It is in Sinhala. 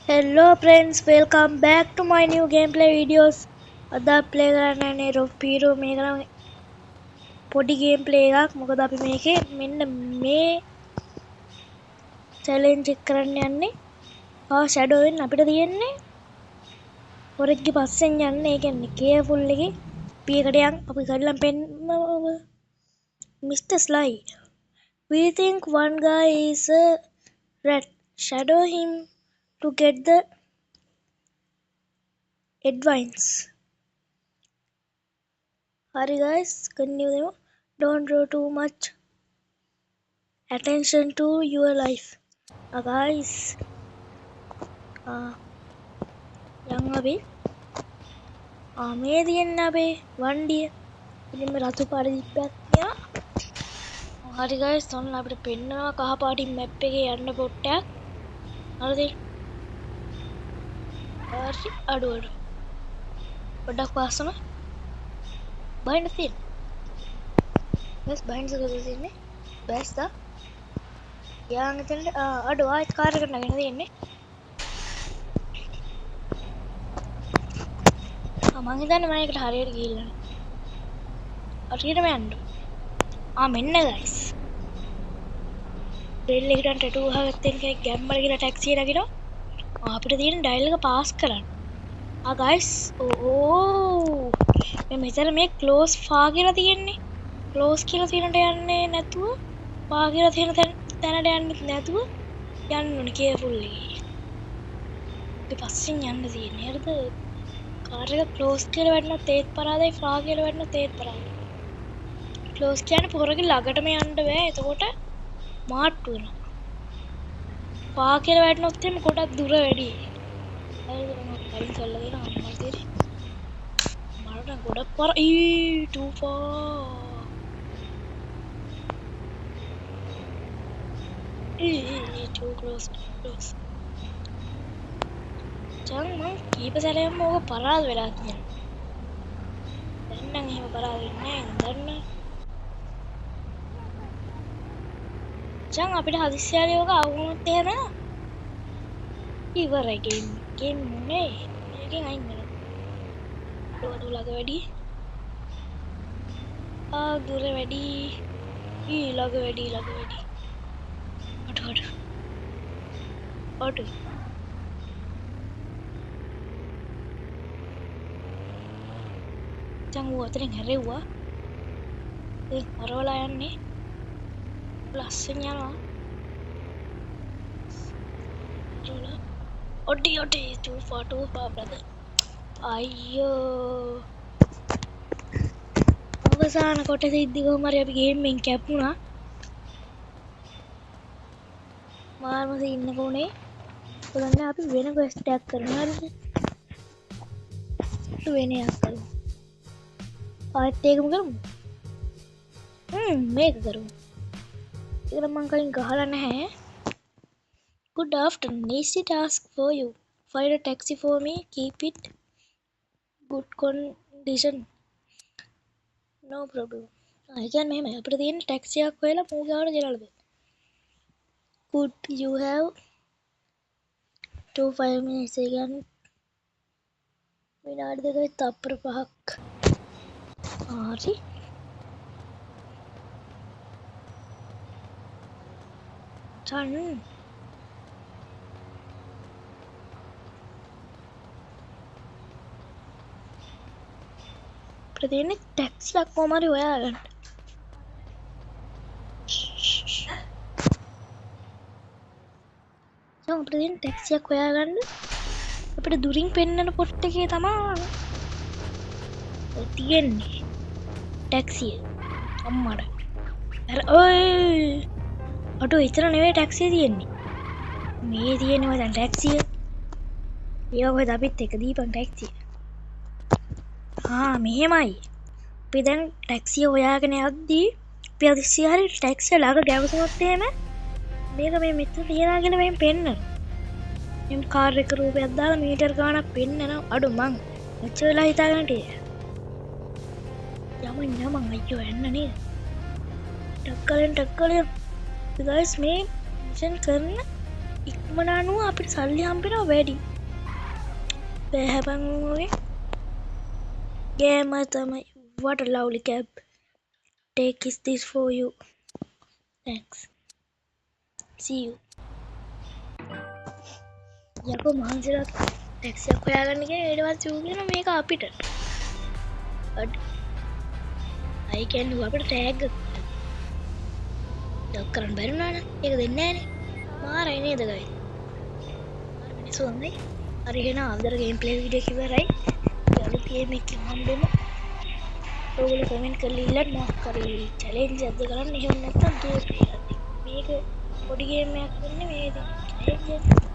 Hello friends, welcome back to my new gameplay videos. අද ප්ලේ කරන්නේ රොපීරෝ මේක නම් පොඩි ගේම්ප්ලේ එකක්. මොකද අපි මේකේ මෙන්න මේ චැලෙන්ජ් එක කරන්න යන්නේ. ෂැඩෝ වෙන්න අපිට තියෙන්නේ හොරෙක්ගේ පස්සෙන් යන්න. ඒ කියන්නේ කේර්ෆුල් එකේ පීකට යන් අපි කරලා පෙන්නව Mr. Sly. We think one guy is a rat. Shadow him to get the advice. Hurry guys, continue. Don't draw too much attention to your life. Guys, yang abe මේ තියෙන අපේ වණ්ඩිය. ඉතින් මේ රතු පාට දිප්පයක් තියනවා. හරි guys, ඔන්න අපිට පෙන්නනවා කහ පාටින් මැප් එකේ යන්න පොට්ටයක්. හරිද? හරි අඩු පොඩ්ඩක් පාස්සම බයින්ඩ් තියෙන. බස් බයින්ඩ් එකද තියෙන්නේ? බස් දා යාන් එතනට අඩු ආයෙත් කාර් එකට නගින්න තියෙන්නේ. මං හිතන්නේ මම ඒකට හරියට ගිහිල්ලා නැහැ. හරියටම යන්න. මෙන්න guys. බෙල් එකට ටැටූ ගහගත්තෙන් ගැම්මල කියලා ටැක්සිය නගිනවා. අපිට තියෙන ඩයල් එක පාස් කරන්න. guys. මෙතන මේ ක්ලෝස් ෆා කියලා තියෙන්නේ. ක්ලෝස් කියලා තියෙනට යන්නේ නැතුව ෆා කියලා තියෙන තැනට යන්නේ නැතුව යන්න ඕනේ කේර්ෆුල් එකේ. ඊට පස්සෙන් යන්න තියෙන්නේ. හරිද? කාර් එක ක්ලෝස් කියලා වැටුණොත් ඒත් පරාදයි, ෆා කියලා වැටුණොත් ඒත් පරාදයි. ක්ලෝස් කියන්නේ පොරගේ ළඟටම යන්න බෑ. එතකොට මාට්ටු වෙනවා. ෆා කියලා වැටුණොත් එimhe ගොඩක් දුර වැඩි. හරිද? මම කලින් කරලා දෙනවා අම්මලා තියෙන්නේ. මරණ ගොඩක් පර too far. too close. මං කීප සැරයක්ම ඕක පරාද වෙලා තියෙනවා. දැන් නම් එහෙම පරාද වෙන්නේ නැහැ නේද? අපිට හදිස්සියරි ඕක අවුනොත් එහෙම ඉවරයි ගේම් නේ. මේකෙන් අයින් වෙනවා. ළඟ වැඩි. දුර වැඩි. ළඟ වැඩි. අඩු. ඌ අතරින් හැරෙව්වා. ඒ හරවලා යන්නේ. ලස්සන යනවා. ඔඩි too far brother. අයියෝ. අවසාන කොටස ඉද්දි කොහොම හරි අපි ගේම් එකෙන් කැපුණා. මාර්මස ඉන්න කොනේ. බලන්න අපි වෙන ක්වෙස්ට් එකක් කරනවා. හරිද? වෙන එකක් කරමු. ආයෙත් ඒකම කරමු. මේක කරමු. ඒක නම් මං කලින් ගහලා නැහැ. Good afternoon. Easy task for you. Find a taxi for me. Keep it good condition. No problem. I can මෙහෙම අපිට තියෙන ටැක්සි එකක් හොයලා මූ ගාවට ගෙනල්ලා දෙන්න. Good. You have 5 minutes. ඒ කියන්නේ විනාඩි දෙකයි තප්පර 5ක්. හරි. ප්‍රතිනේ ටැක්සියක් කොහම හරි හොයාගන්න. ප්‍රතිනේ ටැක්සියක් හොයාගන්න. අපිට දුරින් පෙන්නන පොට් එකේ තමයි තියෙන්නේ ටැක්සිය. අම්මඩ. අඩෝ එතන නෙවෙයි ටැක්සිය තියෙන්නේ. මේ තියෙනවා දැන් ටැක්සිය. ඒක කොහෙද අපිත් එක දීපන් ටැක්සිය. මෙහෙමයි. අපි දැන් ටැක්සිය හොයාගෙන යද්දී අපි අදිස්සිය හරි ටැක්සිය ළඟ ගැවසුනොත් එහෙම මේක මේ මෙතන තියනවා කියලා මෙහෙම පෙන්නනවා. මෙම් කාර් එක රූපයක් දාලා මීටර් ගානක් පෙන්නනවා. අඩෝ මං මෙච්චර වෙලා හිතාගෙන හිටියේ. යමන් අයියෝ එන්න නේද? ටක් කලින් guys මේ මිෂන් කරන ඉක්මනනුව අපිට සල්ලි හම්බෙනවා වැඩි බෑහැපන්ගේ ගෑම තමයි what a lovely cab take is this for you thanks see you යකෝ මහන්සිලා ටැක්සියක් හොයාගන්න කියලා ඊට පස්සේ ඌ කියනවා මේක අපිට අඩ අය කියන්නේ අපිට ටැග් ඩොක් කරන්න බැරි වුණා නම් ඒක දෙන්නේ නැහනේ මාරයි නේද ගයි මාර මිනිස්සු වන්නේ හරි එහෙනම් අදර ගේම් ප්ලේ වීඩියෝ එක ඉවරයි අලුත් ගේම් එකක් හම්බෙමු ඔයගොල්ලෝ කමෙන්ට් කරලා ඉල්ලන්න මොකක් කරේ චැලෙන්ජ් එකක්ද කරන්න එහෙම නැත්නම් දුවපේ මේක පොඩි ගේම් එකක් වෙන්නේ මේ චැලෙන්ජ් එක